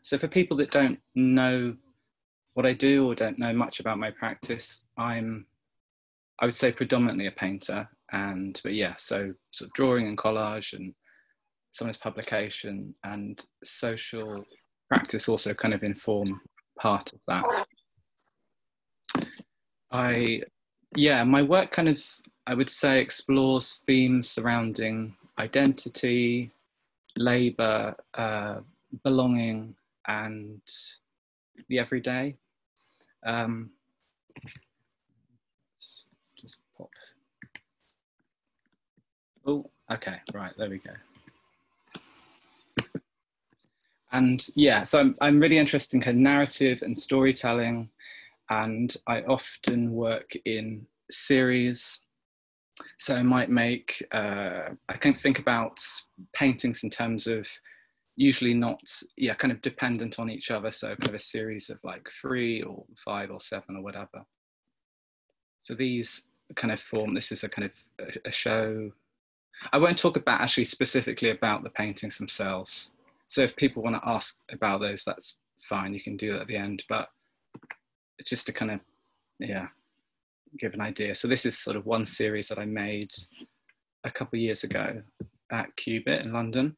So for people that don't know what I do or don't know much about my practice, I would say predominantly a painter, but yeah, so sort of drawing and collage and sometimes publication and social practice also kind of inform part of that. My work kind of, I would say, explores themes surrounding identity, labour, belonging, and the everyday. Just pop. Oh, okay, right, there we go. And yeah, so I'm really interested in kind of narrative and storytelling, and I often work in series. So I might make, I can think about paintings in terms of usually not, kind of dependent on each other. So kind of a series of like 3 or 5 or 7 or whatever. So these kind of form, this is a kind of a show. I won't talk about actually specifically about the paintings themselves. So if people want to ask about those, that's fine. You can do that at the end, but just to kind of, give an idea. So this is sort of one series that I made a couple of years ago at Cubit in London.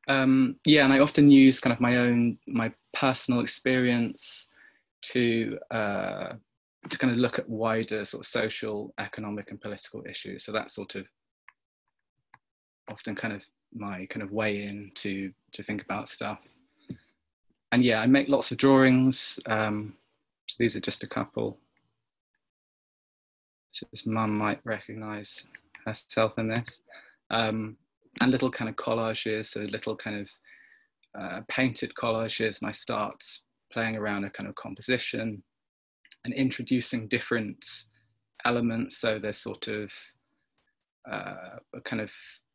And I often use kind of my personal experience to kind of look at wider sort of social, economic and political issues. So that's sort of often kind of my kind of way in to think about stuff. And yeah, I make lots of drawings. So these are just a couple. So this mum might recognize herself in this. And little kind of collages, so little kind of painted collages, and I start playing around a kind of composition and introducing different elements. So there's sort of a kind of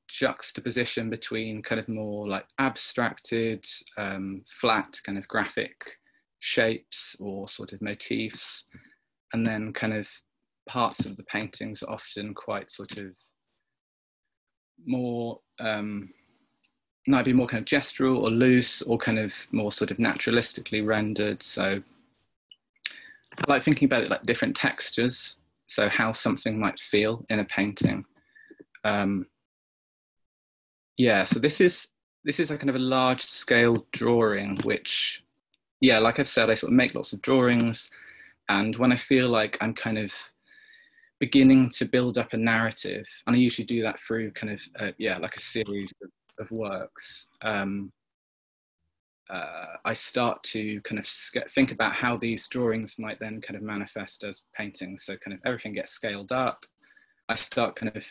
juxtaposition between kind of more like abstracted, flat kind of graphic shapes or sort of motifs, and then kind of parts of the paintings are often quite sort of more might be more kind of gestural or loose or kind of more sort of naturalistically rendered. So I like thinking about it like different textures, so how something might feel in a painting. So this is a kind of a large scale drawing, which, like I've said, I sort of make lots of drawings, and when I feel like I'm kind of beginning to build up a narrative, and I usually do that through kind of like a series of works, I start to kind of think about how these drawings might then kind of manifest as paintings. So kind of everything gets scaled up. I start kind of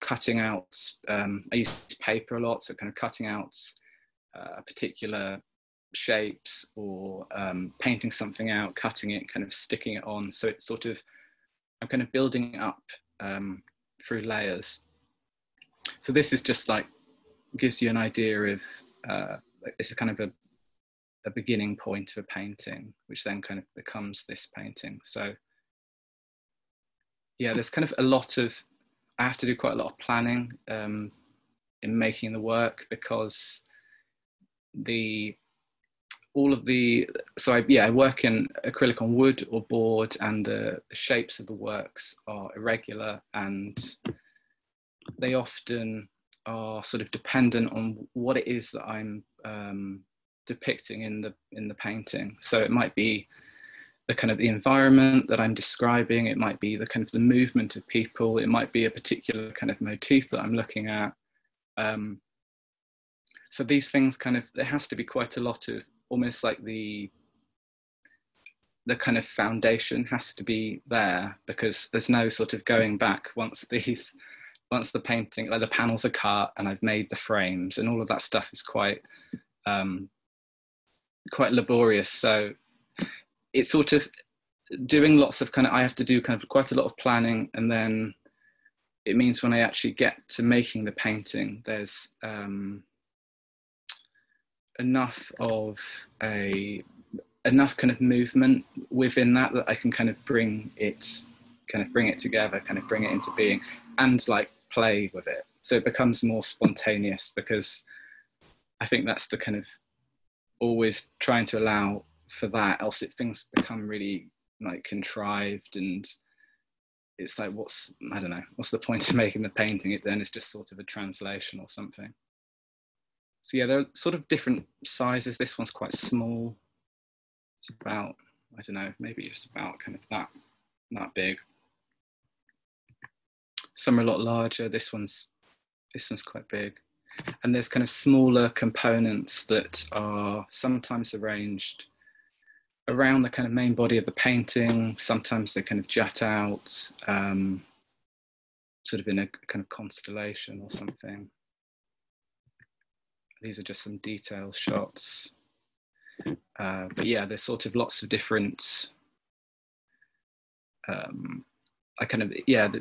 cutting out, I use paper a lot, so kind of cutting out particular shapes or painting something out, cutting it, kind of sticking it on. So it's sort of, I'm kind of building it up through layers. So this is just like, gives you an idea of, it's a kind of a beginning point of a painting, which then kind of becomes this painting. So yeah, there's kind of a lot of, I have to do quite a lot of planning in making the work, because I work in acrylic on wood or board, and the shapes of the works are irregular, and they often are sort of dependent on what it is that I'm depicting in the painting. So it might be the kind of the environment that I'm describing, it might be the kind of the movement of people, it might be a particular kind of motif that I'm looking at. So these things kind of, there has to be quite a lot of, almost like the kind of foundation has to be there, because there's no sort of going back once the painting, like the panels are cut and I've made the frames, and all of that stuff is quite laborious. So it's sort of doing lots of kind of, I have to do kind of quite a lot of planning, and then it means when I actually get to making the painting, there's enough kind of movement within that I can kind of bring it together, kind of bring it into being, and like play with it. So it becomes more spontaneous, because I think that's the kind of always trying to allow for that, else things become really like contrived, and it's like, I don't know, what's the point of making the painting? It then is just sort of a translation or something. So yeah, there are sort of different sizes. This one's quite small. It's about, I don't know, maybe just about kind of that big. Some are a lot larger. This one's quite big. And there's kind of smaller components that are sometimes arranged around the kind of main body of the painting. Sometimes they kind of jut out, sort of in a kind of constellation or something. These are just some detail shots. But yeah, there's sort of lots of different,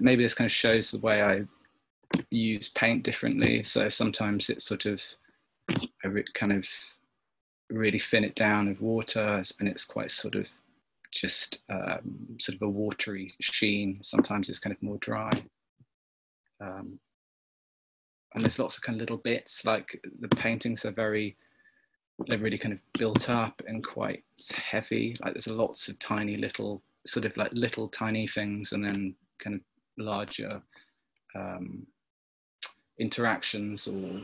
maybe this kind of shows the way I use paint differently. So sometimes it's sort of, I kind of really thin it down with water, and it's quite sort of just sort of a watery sheen. Sometimes it's kind of more dry. And there's lots of kind of little bits, like the paintings are they're really kind of built up and quite heavy. Like there's lots of tiny little, sort of like little tiny things, and then kind of larger interactions or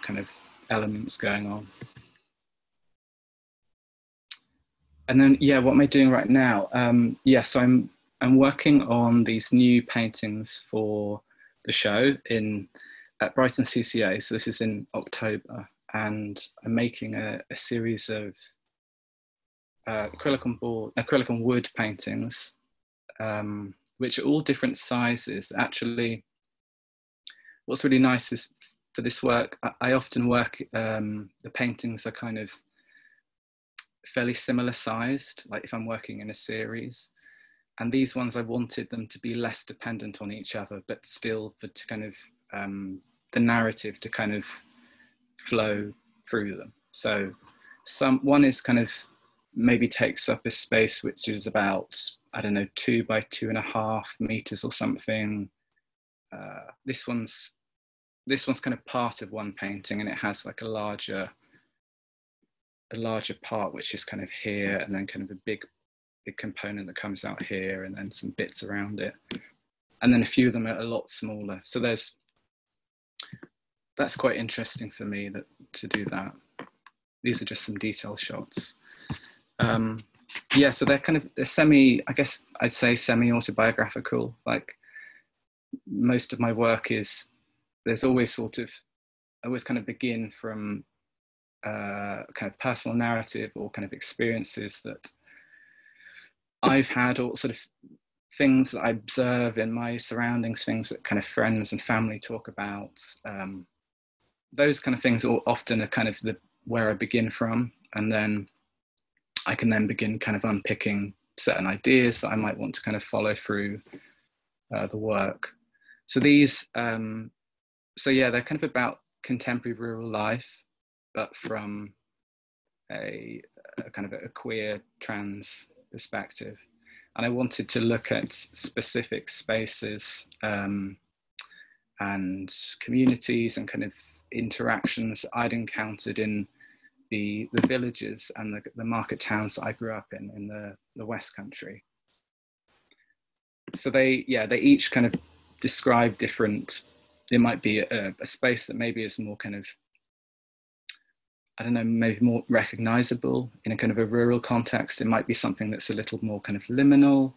kind of elements going on. And then, yeah, what am I doing right now? So I'm working on these new paintings for the show at Brighton CCA. So this is in October, and I'm making a series of acrylic on wood paintings, which are all different sizes. Actually, what's really nice is for this work, I often work, the paintings are kind of fairly similar sized, like if I'm working in a series. And these ones, I wanted them to be less dependent on each other, but still to kind of, the narrative to kind of flow through them. So one is kind of maybe takes up a space which is about, I don't know, 2 by 2.5 meters or something. This one's kind of part of one painting, and it has like a larger part which is kind of here, and then kind of a big component that comes out here, and then some bits around it, and then a few of them are a lot smaller. So that's quite interesting for me to do that. These are just some detail shots. So they're I guess I'd say semi-autobiographical. Like most of my work there's always I always kind of begin from kind of personal narrative or kind of experiences that I've had, or sort of things that I observe in my surroundings, things that kind of friends and family talk about. Those kind of things often are kind of where I begin from, and then I can then begin kind of unpicking certain ideas that I might want to kind of follow through the work. So these, they're kind of about contemporary rural life, but from a kind of a queer trans perspective. And I wanted to look at specific spaces and communities and kind of interactions I'd encountered in the villages and the market towns that I grew up in the West Country. So they each kind of describe different, there might be a space that maybe is more kind of, I don't know, maybe more recognizable in a kind of a rural context. It might be something that's a little more kind of liminal.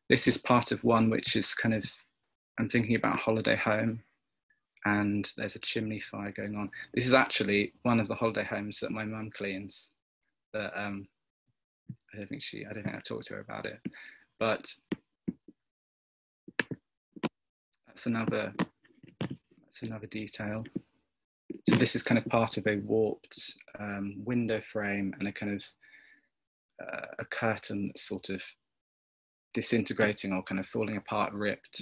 This is part of one which is kind of, I'm thinking about a holiday home, and there's a chimney fire going on. This is actually one of the holiday homes that my mum cleans. But I don't think I've talked to her about it. But that's another detail. So this is kind of part of a warped window frame and a kind of a curtain that's sort of disintegrating or kind of falling apart, ripped.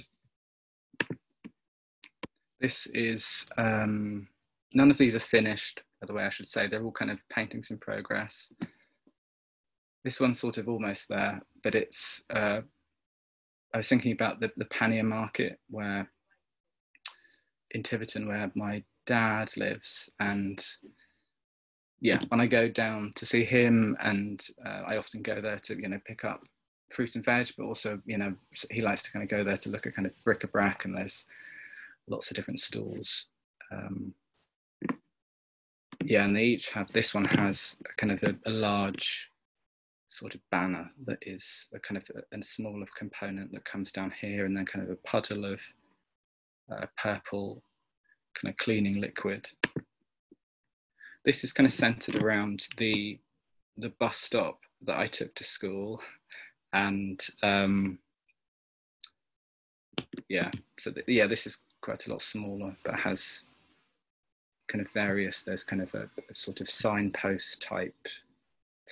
This is, none of these are finished, by the way, I should say. They're all kind of paintings in progress. This one's sort of almost there, but it's, I was thinking about the pannier market in Tiverton, where my dad lives. And yeah, when I go down to see him, and I often go there to, you know, pick up fruit and veg, but also, you know, he likes to kind of go there to look at kind of bric-a-brac, and there's lots of different stalls. Yeah, and they each have, this one has a kind of a large sort of banner that is a kind of a smaller component that comes down here, and then kind of a puddle of purple kind of cleaning liquid. This is kind of centered around the bus stop that I took to school, and yeah, so yeah, this is quite a lot smaller, but has kind of various, there's kind of a sort of signpost type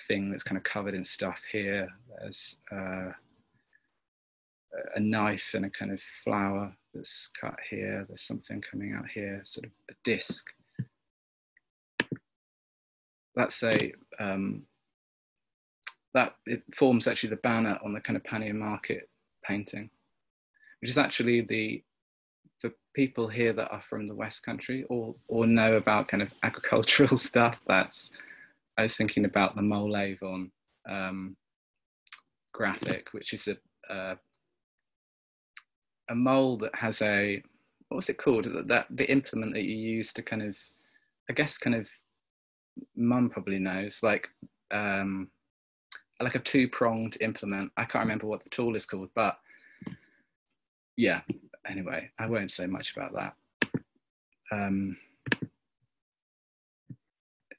thing that's kind of covered in stuff here. There's a knife and a kind of flower that's cut here. There's something coming out here, sort of a disc. That's a that it forms actually the banner on the kind of Pannier Market painting, which is actually for people here that are from the West Country or know about kind of agricultural stuff. That's, I was thinking about the Mole Avon graphic, which is a mole that has a, what was it called? That the implement that you use to kind of, I guess kind of, Mum probably knows, like a two-pronged implement. I can't remember what the tool is called, but yeah, anyway, I won't say much about that.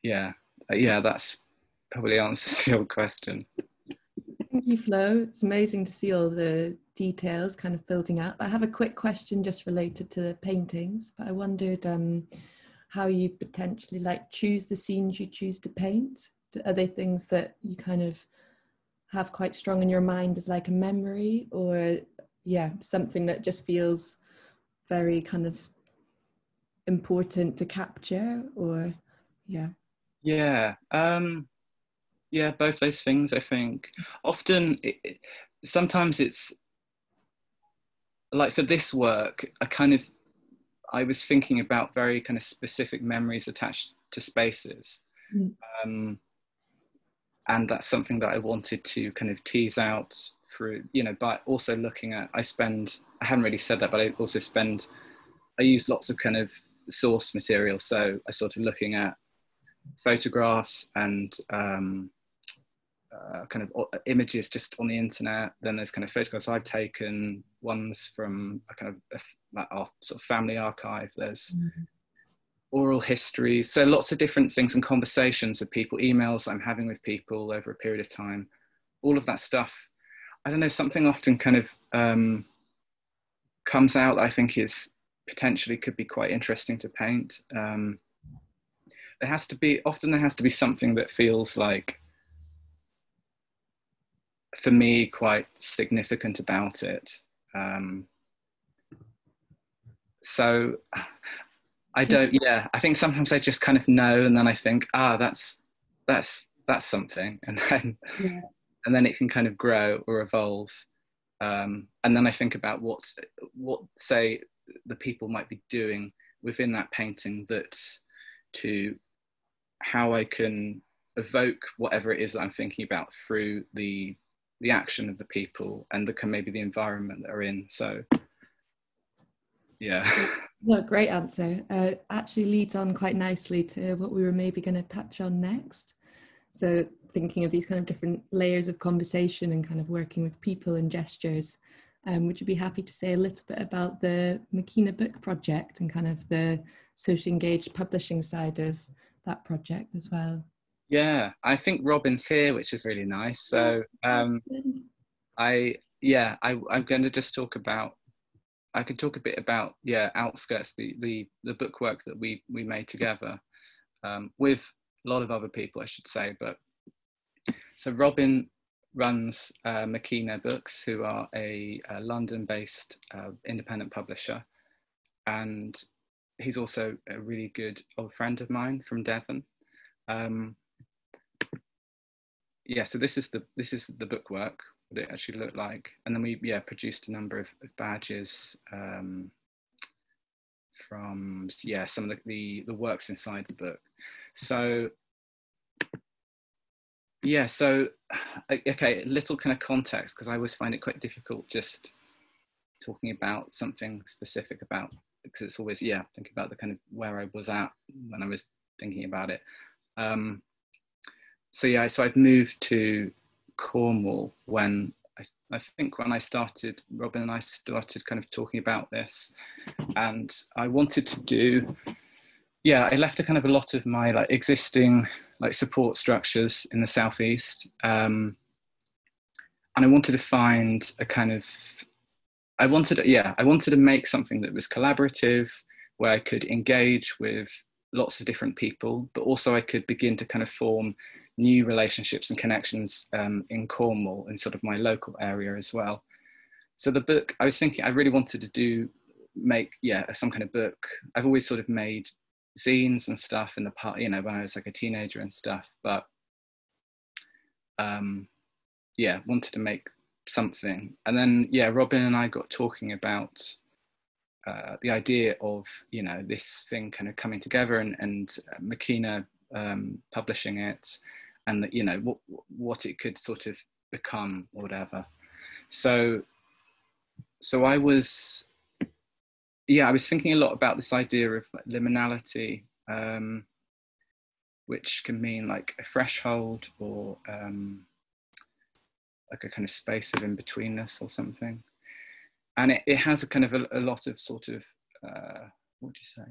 Yeah, that's probably answers your question. Thank you, Flo. It's amazing to see all the details kind of building up. I have a quick question just related to the paintings, but I wondered how you potentially like choose the scenes you choose to paint. Are they things that you kind of have quite strong in your mind as like a memory, or yeah, something that just feels very kind of important to capture, or yeah? Yeah, both those things, I think. Often, sometimes it's like for this work, I was thinking about very kind of specific memories attached to spaces. And that's something that I wanted to kind of tease out through, you know, by also looking at, I haven't really said that, but I use lots of kind of source material. So I sort of looking at photographs and kind of images just on the internet. Then there's kind of photographs I've taken, ones from a kind of our sort of family archive. There's oral history, so lots of different things, and conversations with people, emails I'm having with people over a period of time. All of that stuff, I don't know, something often kind of comes out that I think is potentially could be quite interesting to paint. There has to be something that feels like, for me, quite significant about it. So I don't, yeah, I think sometimes I just kind of know, and then I think, that's something, and then it can kind of grow or evolve. And then I think about what say the people might be doing within that painting, that to how I can evoke whatever it is that I'm thinking about through the action of the people and maybe the environment they're in. So yeah. No, great answer. Actually leads on quite nicely to what we were maybe going to touch on next. So thinking of these kind of different layers of conversation and kind of working with people and gestures, would you be happy to say a little bit about the Makina Book Project and kind of the socially engaged publishing side of that project as well? Yeah, I think Robin's here, which is really nice. So I'm going to just talk about, I could talk a bit about, Outskirts, the bookwork that we made together with a lot of other people, I should say. But so Robin runs Makina Books, who are a London-based independent publisher, and he's also a really good old friend of mine from Devon. So this is the bookwork, what it actually looked like, and then we produced a number of badges yeah, some of the works inside the book. So yeah, so okay, a little kind of context, because I always find it quite difficult just talking about something specific about, because it's always, yeah, thinking about the kind of where I was at when I was thinking about it. So yeah, so I'd moved to Cornwall when I think when I started, Robin and I started kind of talking about this, and I wanted to do, yeah, I left a kind of a lot of my like existing like support structures in the Southeast, and I wanted to find a kind of, I wanted to make something that was collaborative, where I could engage with lots of different people, but also I could begin to kind of form new relationships and connections in Cornwall, in sort of my local area as well. So the book, I was thinking, I really wanted to make some kind of book. I've always sort of made zines and stuff in the part, you know, when I was like a teenager and stuff, but yeah, wanted to make something. And then, yeah, Robin and I got talking about the idea of, you know, this thing kind of coming together, and Makina publishing it, and that, you know, what it could sort of become or whatever. So I was thinking a lot about this idea of like liminality, which can mean like a threshold, or like a kind of space of in-betweenness or something. And it has a kind of a lot of sort of, what do you say,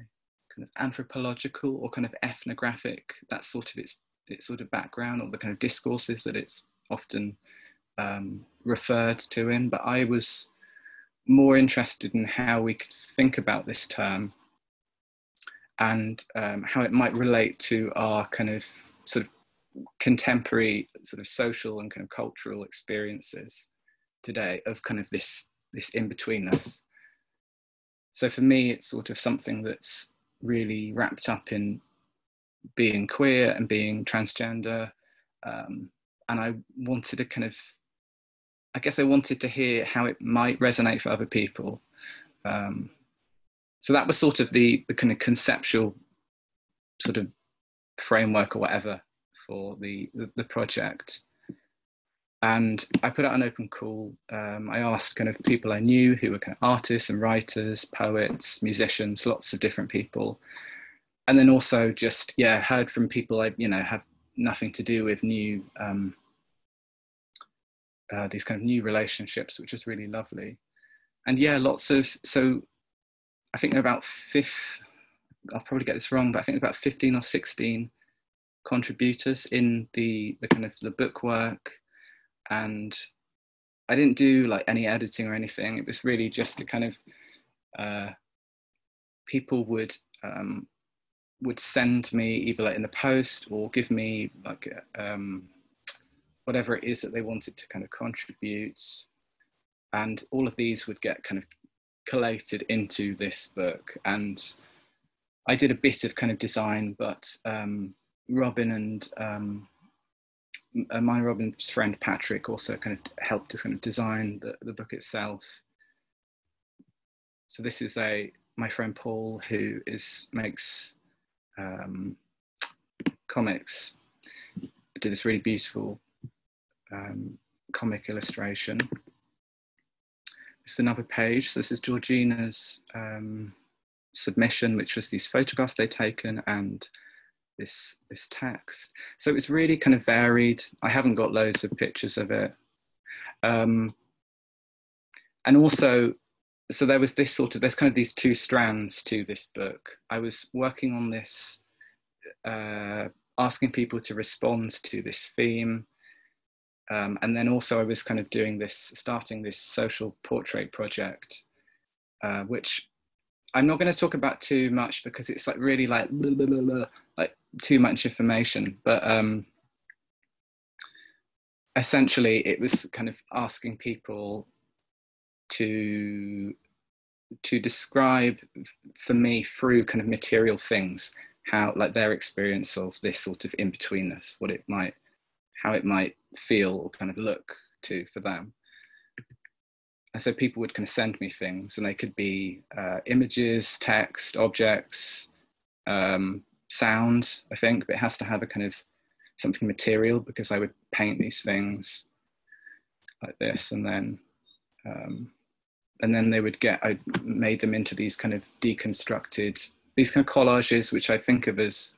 kind of anthropological or kind of ethnographic, that's sort of its sort of background, or the kind of discourses that it's often referred to in. But I was more interested in how we could think about this term, and how it might relate to our kind of sort of contemporary sort of social and kind of cultural experiences today of kind of this in-betweenness. So for me, it's sort of something that's really wrapped up in being queer and being transgender. And I wanted to kind of, I guess I wanted to hear how it might resonate for other people. So that was sort of the kind of conceptual sort of framework or whatever for the project. And I put out an open call. I asked kind of people I knew who were kind of artists and writers, poets, musicians, lots of different people. And then also just, yeah, heard from people I, you know, have nothing to do with new, these kind of new relationships, which was really lovely. And yeah, lots of, so I think there are about I'll probably get this wrong, but I think about 15 or 16 contributors in the kind of the book work. And I didn't do like any editing or anything. It was really just to kind of, people would send me either like in the post or give me like whatever it is that they wanted to kind of contribute. And all of these would get kind of collated into this book. And I did a bit of kind of design, but Robin and Robin's friend Patrick also kind of helped to kind of design the book itself. So this is my friend Paul, who makes comics. Did this really beautiful comic illustration. This is another page. So this is Georgina's submission, which was these photographs they'd taken, and this text. So it was really kind of varied. I haven't got loads of pictures of it. And also, so there was this sort of, there's kind of these two strands to this book. I was working on this, asking people to respond to this theme. And then also I was kind of starting this social portrait project, which I'm not going to talk about too much because it's like really like too much information, but essentially it was kind of asking people to describe for me through kind of material things, how like their experience of this sort of in-betweenness, how it might feel or kind of look to for them. so people would kind of send me things, and they could be images, text, objects, sound, I think, but it has to have a kind of something material, because I would paint these things like this, and then they would I made them into these kind of deconstructed, these kind of collages, which I think of as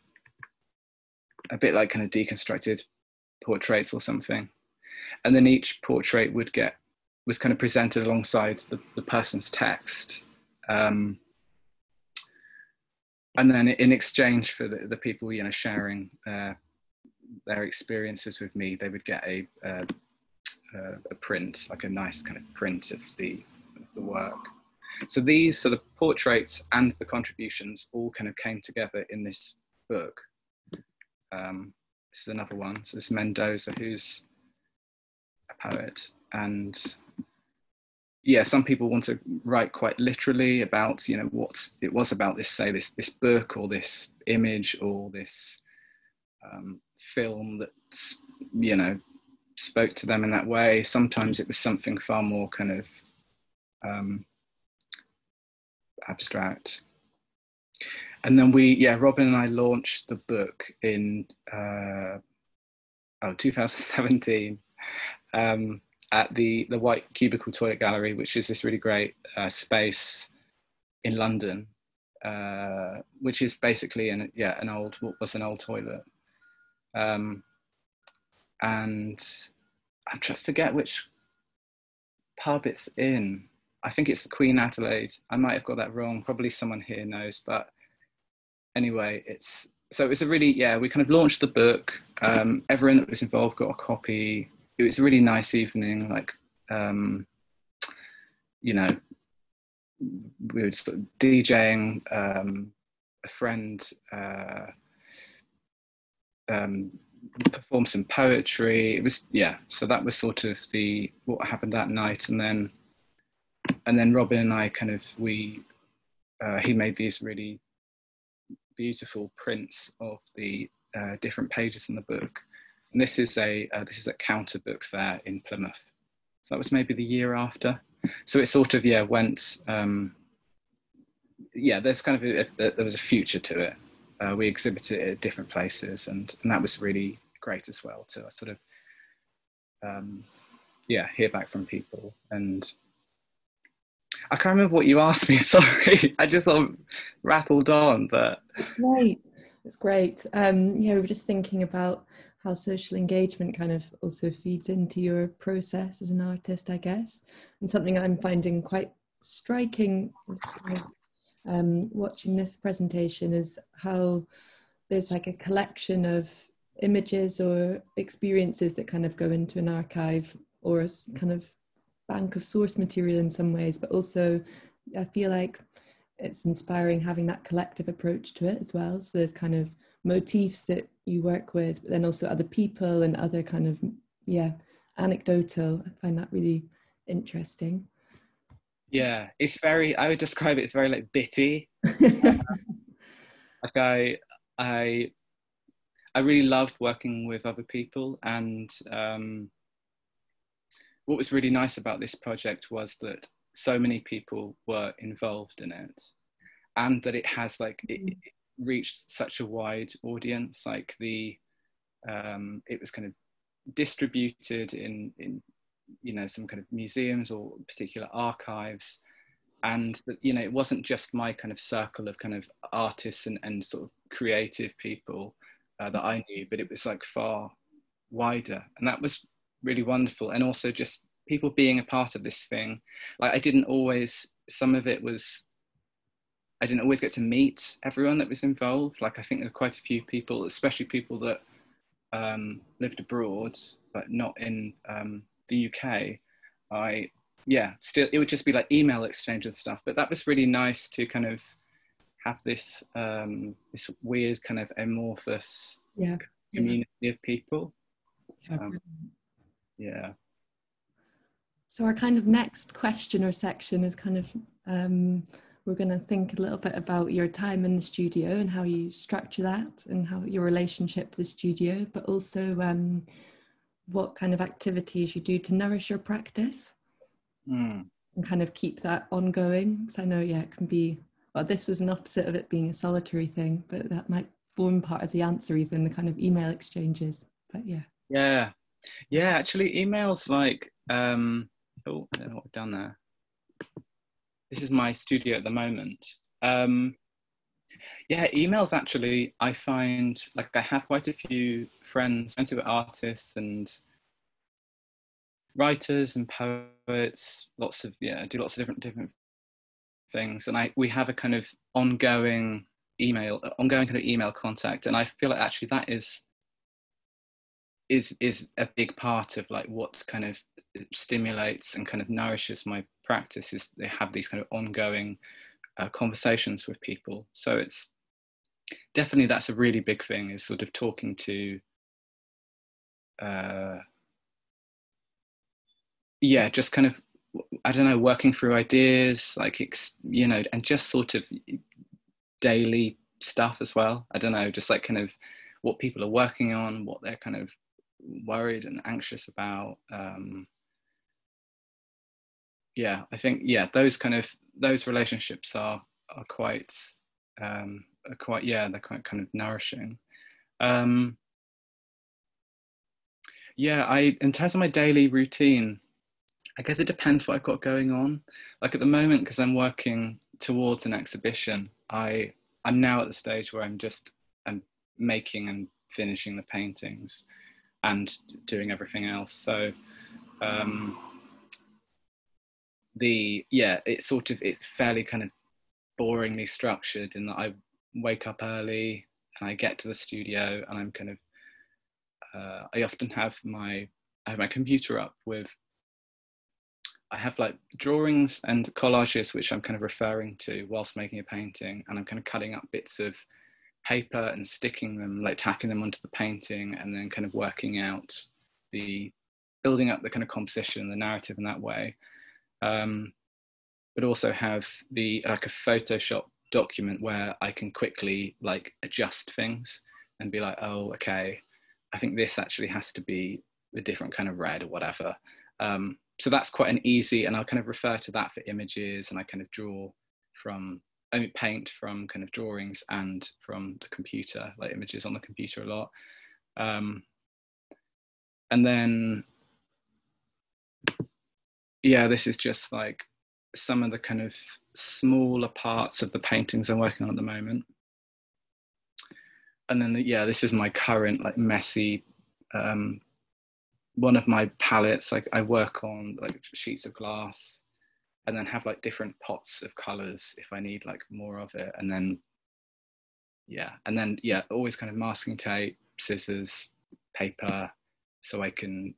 a bit like kind of deconstructed portraits or something. And then each portrait was kind of presented alongside the person's text. And then in exchange for the people, you know, sharing their experiences with me, they would get a print, like a nice kind of print of the work. So the portraits and the contributions all kind of came together in this book. This is another one. So this is Mendoza, who's a poet, and yeah, some people want to write quite literally about, you know, what it was about this, say, this book or this image or this film that, you know, spoke to them in that way. Sometimes it was something far more kind of abstract. And then Robin and I launched the book in 2017 at the White Cubicle Toilet Gallery, which is this really great space in London, which is basically an old toilet. And I'm trying to forget which pub it's in. I think it's the Queen Adelaide. I might have got that wrong. Probably someone here knows, but anyway, so it was a really, we kind of launched the book. Everyone that was involved got a copy. It was a really nice evening, like, you know, we were sort of DJing, a friend performed some poetry. It was, so that was sort of what happened that night. And then Robin and I kind of, he made these really beautiful prints of the different pages in the book. And this is at Counter Book Fair in Plymouth. So that was maybe the year after. So it sort of, went, there's kind of, there was a future to it. We exhibited it at different places, and that was really great as well to sort of, hear back from people. And I can't remember what you asked me, sorry. I just sort of rattled on, but. It's great. It's great. We were just thinking about how social engagement kind of also feeds into your process as an artist, I guess. And something I'm finding quite striking watching this presentation is how there's like a collection of images or experiences that kind of go into an archive or a kind of bank of source material in some ways, but also I feel like it's inspiring having that collective approach to it as well. So there's kind of motifs that you work with, but then also other people and other kind of, anecdotal. I find that really interesting. Yeah, it's very, I would describe it as very like bitty. Like I really love working with other people, and what was really nice about this project was that so many people were involved in it, and that it has like, it reached such a wide audience. Like it was kind of distributed in some kind of museums or particular archives, and that, it wasn't just my kind of circle of kind of artists and sort of creative people that I knew, but it was like far wider, and that was really wonderful. And also just people being a part of this thing. Like I didn't always get to meet everyone that was involved. Like I think there were quite a few people, especially people that lived abroad, but not in the UK. Still, it would just be like email exchange and stuff. But that was really nice to kind of have this this weird kind of amorphous community of people. So our kind of next question or section is kind of we're going to think a little bit about your time in the studio and how you structure that and how your relationship to the studio, but also what kind of activities you do to nourish your practice. and kind of keep that ongoing. So I know, yeah, it can be, well, this was an opposite of it being a solitary thing, but that might form part of the answer, even the kind of email exchanges. But yeah. Yeah. Yeah, actually emails like, oh, I don't know what I've done there. This is my studio at the moment. Yeah, emails actually, I find, like I have quite a few friends who are artists and writers and poets, lots of, yeah, do lots of different things. And we have a kind of ongoing kind of email contact. And I feel like actually that is a big part of like what kind of stimulates and kind of nourishes my practice, is they have these kind of ongoing conversations with people. So it's definitely, that's a really big thing, is sort of talking to yeah, just kind of, I don't know, working through ideas, like, you know, and just sort of daily stuff as well. I don't know, just like kind of what people are working on, what they're kind of worried and anxious about. Yeah, I think, yeah, those relationships are quite, yeah, they're quite kind of nourishing. Yeah, in terms of my daily routine, I guess it depends what I've got going on. Like at the moment, because I'm working towards an exhibition, I'm now at the stage where I'm making and finishing the paintings and doing everything else. So it's fairly kind of boringly structured in that I wake up early and I get to the studio, and I'm kind of I often have my computer up with, I have like drawings and collages which I'm kind of referring to whilst making a painting, and I'm kind of cutting up bits of paper and sticking them, like tacking them onto the painting, and then kind of working out building up the kind of composition, the narrative in that way. But also have like a Photoshop document where I can quickly like adjust things and be like, oh, okay, I think this actually has to be a different kind of red or whatever. So that's quite an easy, and I'll kind of refer to that for images, and I kind of paint from kind of drawings and from the computer, like images on the computer a lot. And then, yeah, this is just like some of the kind of smaller parts of the paintings I'm working on at the moment. And then, yeah, this is my current like messy, one of my palettes. Like I work on like sheets of glass, and then have like different pots of colors if I need like more of it. And then, yeah, always kind of masking tape, scissors, paper, so I can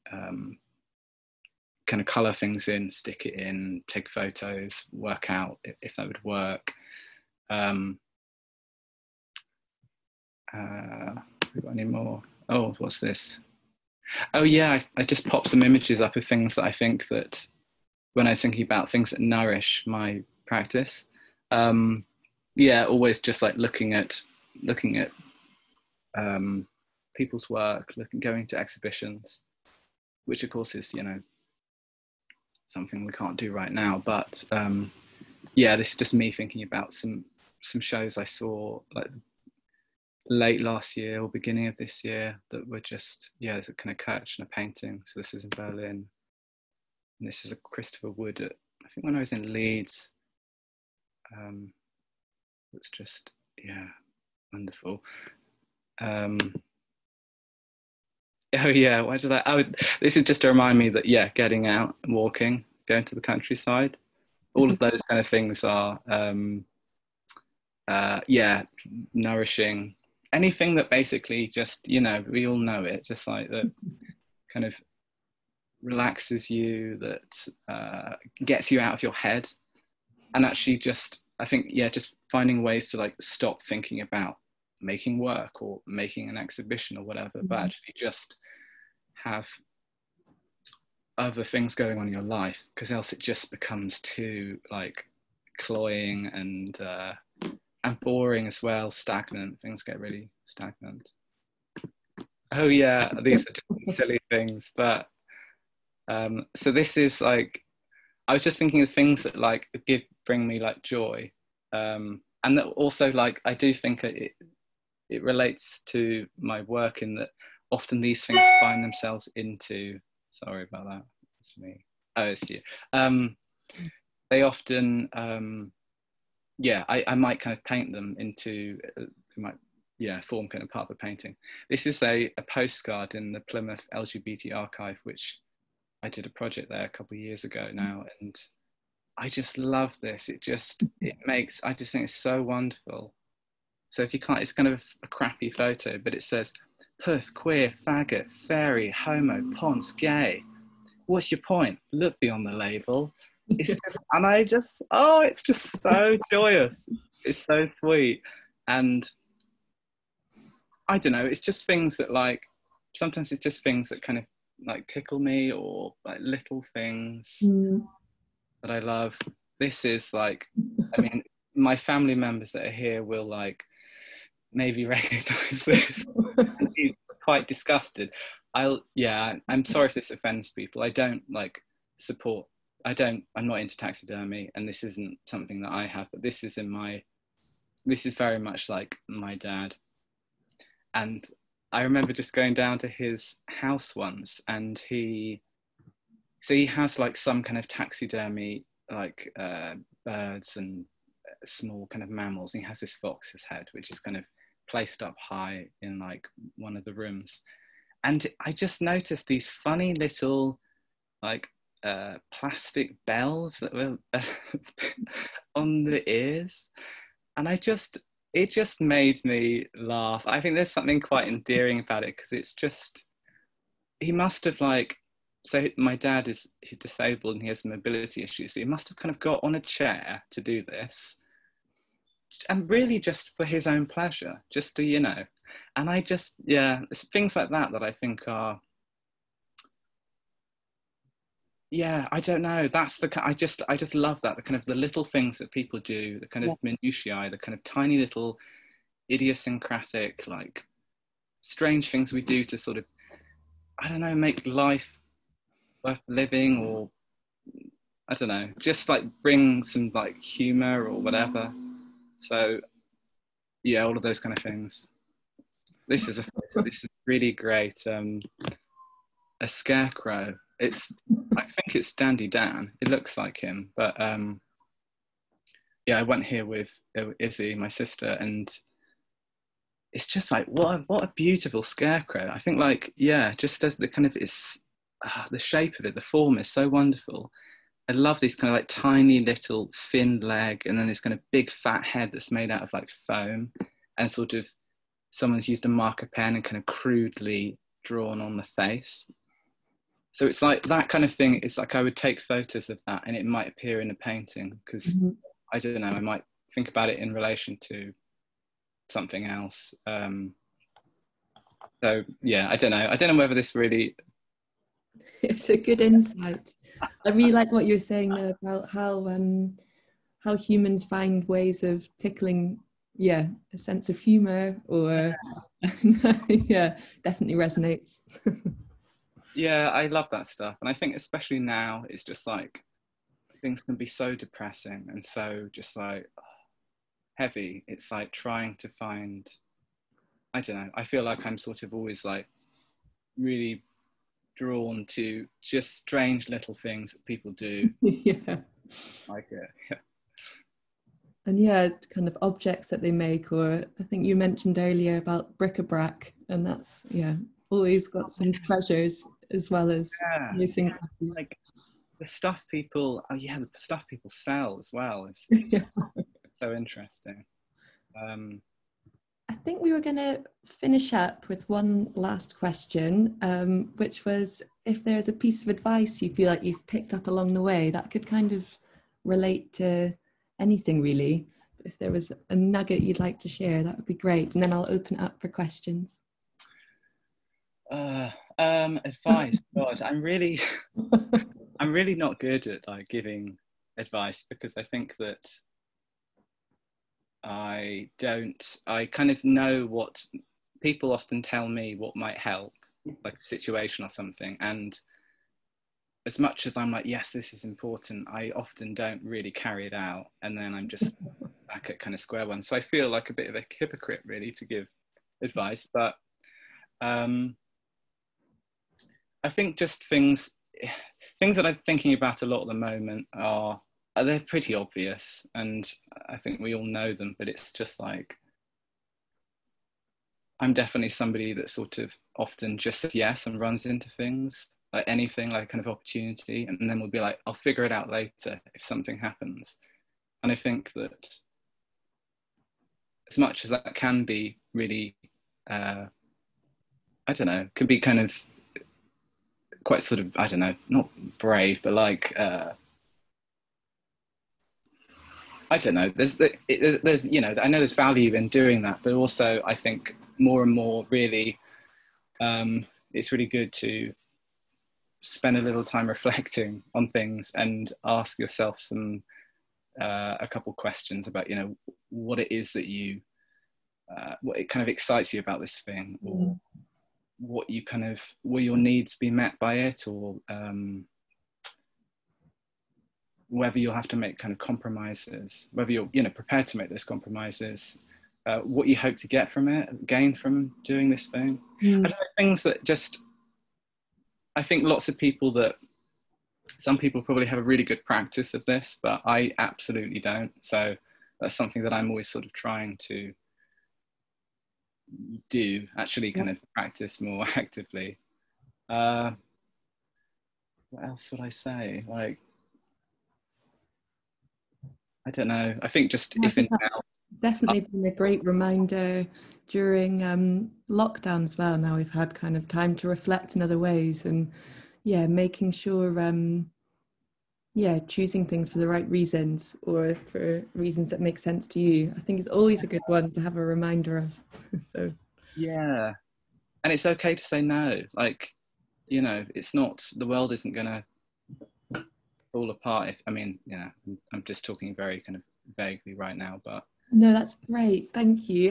kind of color things in, stick it in, take photos, work out if that would work. We got any more? Oh, what's this? Oh yeah, I just popped some images up of things that I think that, when I was thinking about things that nourish my practice, yeah, always just like looking at people's work, going to exhibitions, which of course is, you know, something we can't do right now. But yeah, this is just me thinking about some shows I saw like late last year or beginning of this year that were just, yeah, there's a kind of Kirchner painting. So this was in Berlin. And this is a Christopher Wood at, I think when I was in Leeds. It's just, yeah, wonderful. Oh yeah, why did this is just to remind me that, yeah, getting out and walking, going to the countryside, all of those kind of things are, yeah, nourishing. Anything that basically just, you know, we all know it, just like that kind of relaxes you, that gets you out of your head. And actually just, I think, yeah, just finding ways to like stop thinking about making work or making an exhibition or whatever, but actually just have other things going on in your life, because else it just becomes too like cloying and boring as well, stagnant. Things get really stagnant. Oh yeah, these are just silly things, but so this is like, I was just thinking of things that like bring me like joy, and that also like I do think it relates to my work in that often these things find themselves into. Sorry about that. It's me. Oh, it's you. They often, I might kind of paint them into, form kind of part of a painting. This is a postcard in the Plymouth LGBT archive, which I did a project there a couple of years ago now, and I just love this. I just think it's so wonderful. So if you can't, it's kind of a crappy photo, but it says, puff, queer, faggot, fairy, homo, ponce, gay. What's your point? Look beyond the label. It's just, and it's just so joyous. It's so sweet. And I don't know, it's just things that like, sometimes it's just things that kind of like tickle me, or like little things that I love. This is like, I mean, my family members that are here will like maybe recognize this and be quite disgusted. I'm sorry if this offends people. I don't like support, I'm not into taxidermy, and this isn't something that I have, but this is very much like my dad. And I remember just going down to his house once, and he has like some kind of taxidermy, like birds and small kind of mammals. And he has this fox's head, which is kind of placed up high in like one of the rooms. And I just noticed these funny little like plastic bells that were on the ears. And it just made me laugh. I think there's something quite endearing about it, because it's just, he must have like, so my dad he's disabled and he has mobility issues. So he must have kind of got on a chair to do this, and really just for his own pleasure, just to, and I just, it's things like that I think are, I don't know. That's I just love that, the kind of the little things that people do, the kind of minutiae, the kind of tiny little idiosyncratic, like strange things we do to sort of, I don't know, make life worth living, or I don't know, just like bring some like humor or whatever. So all of those kind of things. This is really great. A scarecrow. I think it's Dandy Dan. It looks like him, but I went here with Izzy, my sister, and it's just like what a beautiful scarecrow. I think like just as the kind of the shape of it, the form is so wonderful. I love these kind of like tiny little thin leg, and then this kind of big fat head that's made out of like foam, and sort of someone's used a marker pen and kind of crudely drawn on the face. So it's like that kind of thing. It's like I would take photos of that and it might appear in a painting, because I don't know, I might think about it in relation to something else. So I don't know whether this really... It's a good insight. I really like what you're saying there about how humans find ways of tickling, a sense of humor, or definitely resonates. I love that stuff. And I think especially now, it's just like things can be so depressing and so just like heavy. It's like trying to find, I don't know, I feel like I'm sort of always like really drawn to just strange little things that people do. Like it. And kind of objects that they make, or I think you mentioned earlier about bric-a-brac, and that's always got some treasures as well as like the stuff people the stuff people sell as well is so interesting. I think we were going to finish up with one last question, which was if there's a piece of advice you feel like you've picked up along the way that could kind of relate to anything really. If there was a nugget you'd like to share, that would be great. And then I'll open it up for questions. Advice. God, I'm really not good at like giving advice, because I think that I kind of know what people often tell me what might help, like a situation or something, and as much as I'm like, yes, this is important, I often don't really carry it out, and then I'm just back at kind of square one. So I feel like a bit of a hypocrite really to give advice, but I think just things that I'm thinking about a lot at the moment are they're pretty obvious, and I think we all know them, but it's just like, I'm definitely somebody that sort of often just says yes and runs into things, like anything, like kind of opportunity, and then we'll be like, I'll figure it out later if something happens. And I think that as much as that can be really, I don't know, can be kind of quite sort of, I don't know, not brave, but like, I don't know, there's, you know, I know there's value in doing that, but also I think more and more really, it's really good to spend a little time reflecting on things and ask yourself some, a couple questions about, you know, what it is that you, what it kind of excites you about this thing, or what you kind of, will your needs be met by it, or whether you'll have to make kind of compromises, whether you're, you know, prepared to make those compromises, what you hope to get from it, gain from doing this thing. I don't know, things that just, I think lots of people that, some people probably have a really good practice of this, but I absolutely don't. So that's something that I'm always sort of trying to do, actually kind of practice more actively. What else would I say? Like, I don't know. I think just if in doubt. Definitely been a great reminder during lockdown as well. Now we've had kind of time to reflect in other ways, and yeah, making sure yeah, choosing things for the right reasons, or for reasons that make sense to you. I think it's always a good one to have a reminder of. So yeah, and it's okay to say no. Like, you know, it's not, the world isn't gonna fall apart if, I mean, yeah, I'm just talking very kind of vaguely right now, but no, that's great. Thank you.